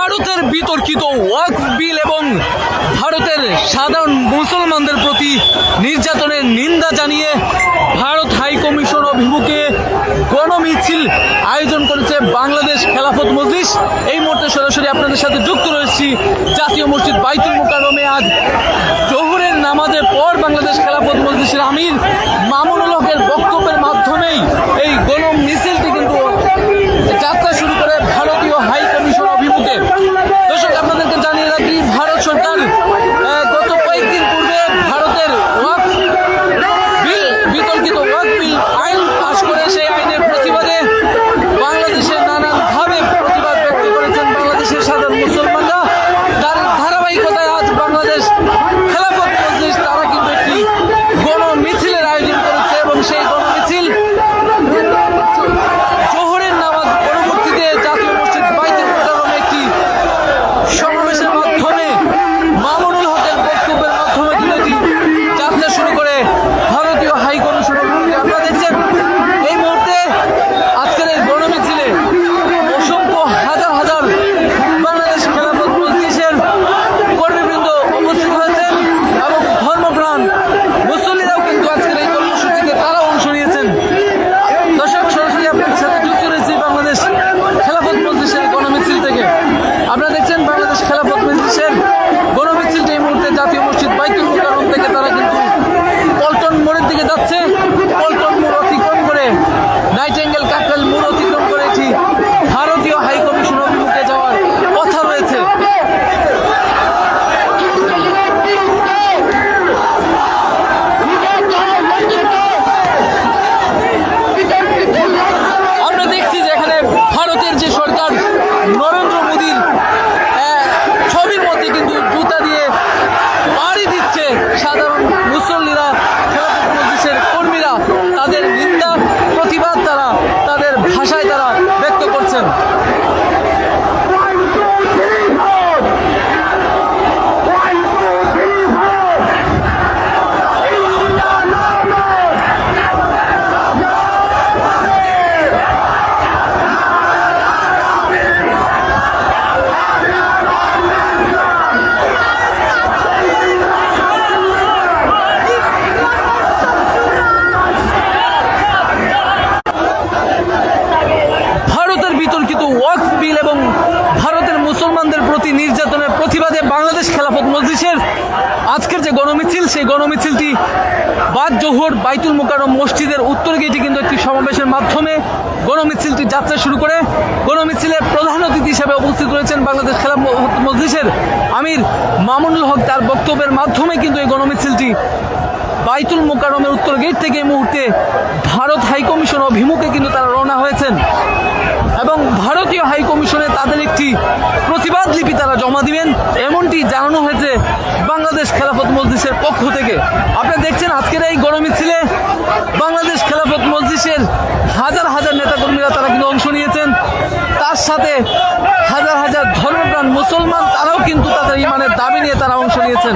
ভারতের বিতর্কিত ওয়াকফ বিল এবং ভারতের সাধারণ মুসলমানদের প্রতি নির্যাতনের নিন্দা জানিয়ে ভারত হাই কমিশন অভিমুখে গণমিছিল আয়োজন করেছে বাংলাদেশ খেলাফত মজলিস। এই মুহূর্তে সরাসরি আপনাদের সাথে যুক্ত রয়েছি জাতীয় মসজিদ বাইতুল মুকাররমে। আজ জোহরের নামাজের পর বাংলাদেশ খেলাফত মজলিসের আমির মামুনুল হকের বক্তব্যের মাধ্যমেই এই গণমিছিলটি কিন্তু যাত্রা শুরু করে ভারতীয় হাই কমিশন অভিমুখে। দর্শক, আপনাদেরকে জানিয়ে রাখি, ভারত সরকার গত কয়েকদিন পূর্বে ভারতের ওয়াকফ বিল, বিতর্কিত ওয়াকফ বিল আইন পাশ করে সেই আইনের প্রতিবাদে বাংলাদেশের নানানভাবে প্রতিবাদ ব্যক্ত করেছেন বাংলাদেশের সাধারণ মুসলমানরা। তার ধারাবাহিকতায় আজ বাংলাদেশ খেলাফত মজলিস তারা কিন্তু একটি গণমিছিলের আয়োজন করেছে এবং সেই গণমিছিল জোহরের নামাজ পরবর্তীতে জাতীয় মসজিদ বাইতুল মুকাররমে একটি সমাবেশের মাধ্যমে মামুনুল হকের বক্তব্যের মাধ্যমে কিন্তু এটি যাত্রা শুরু করে ভারতীয় হাই কমিশন। আপনারা দেখছেন এই মুহূর্তে আজকের এই গণমিছিলে অসংখ্য হাজার হাজার বাংলাদেশ খেলাফত মজলিসের কর্মীবৃন্দ উপস্থিত হয়েছেন এবং ধর্মপ্রাণ মুসল্লিরাও কিন্তু আজকের এই কর্মসূচিতে তারা অংশ নিয়েছেন। দর্শক, সরাসরি আপনাদের সাথে যুক্ত রয়েছে বাংলাদেশ খেলাফত মজলিসের গণমিছিল থেকে। আপনারা দেখছেন বাংলাদেশ খেলাফত মজলিসের গণমিছিলটি এই মুহূর্তে জাতীয় মসজিদ বাইতুল মুকাররম থেকে তারা কিন্তু পল্টন মোড়ের দিকে যাচ্ছে। পল্টন মোড় অতিক্রম করে নাইটেঙ্গেল কাকরাইল মোড় অতিক্রম করে এটি ভারতীয় হাই কমিশন অভিমুখে যাওয়ার কথা রয়েছে। আমরা দেখছি যে এখানে ভারতের যে সরকার নরেন্দ্র মোদীর ছবির মধ্যে কিন্তু জুতা দিয়ে বাড়ি দিচ্ছে সাধারণ মুসল্লিরা, খেলাফত মজলিসের কর্মীরা তাদের নিন্দা প্রতিবাদ তারা তাদের ভাষায় তারা ব্যক্ত করছেন। ভারতের বিতর্কিত ওয়াকফ বিল এবং ভারতের মুসলমানদের প্রতি নির্যাতনের প্রতিবাদে বাংলাদেশ খেলাফত মজলিসের আজকের যে গণমিছিল, সেই গণমিছিলটি বাদ জোহর বাইতুল মুকাররম মসজিদের উত্তর গেটে কিন্তু একটি সমাবেশের মাধ্যমে গণমিছিলটি যাত্রা শুরু করে। গণমিছিলের প্রধান অতিথি হিসেবে উপস্থিত রয়েছেন বাংলাদেশ খেলাফত মজলিসের আমির মামুনুল হক। তার বক্তব্যের মাধ্যমে কিন্তু এই গণমিছিলটি বাইতুল মুকাররমের উত্তর গেট থেকে এই মুহূর্তে ভারত হাই কমিশন অভিমুখে কিন্তু তারা রওনা হয়েছেন এবং ভারতীয় হাই কমিশনে তাদের একটি প্রতিবাদ লিপি তারা জমা দিবেন, এমনটি জানানো হয়েছে বাংলাদেশ খেলাফত মজলিসের পক্ষ থেকে। আপনারা দেখছেন আজকের এই গণমিছিলে বাংলাদেশ খেলাফত মজলিসের হাজার হাজার নেতাকর্মীরা তারা কিন্তু অংশ নিয়েছেন। তার সাথে হাজার হাজার ধর্মপ্রাণ মুসলমান তারাও কিন্তু তাদের ইমানের দাবি নিয়ে তারা অংশ নিয়েছেন।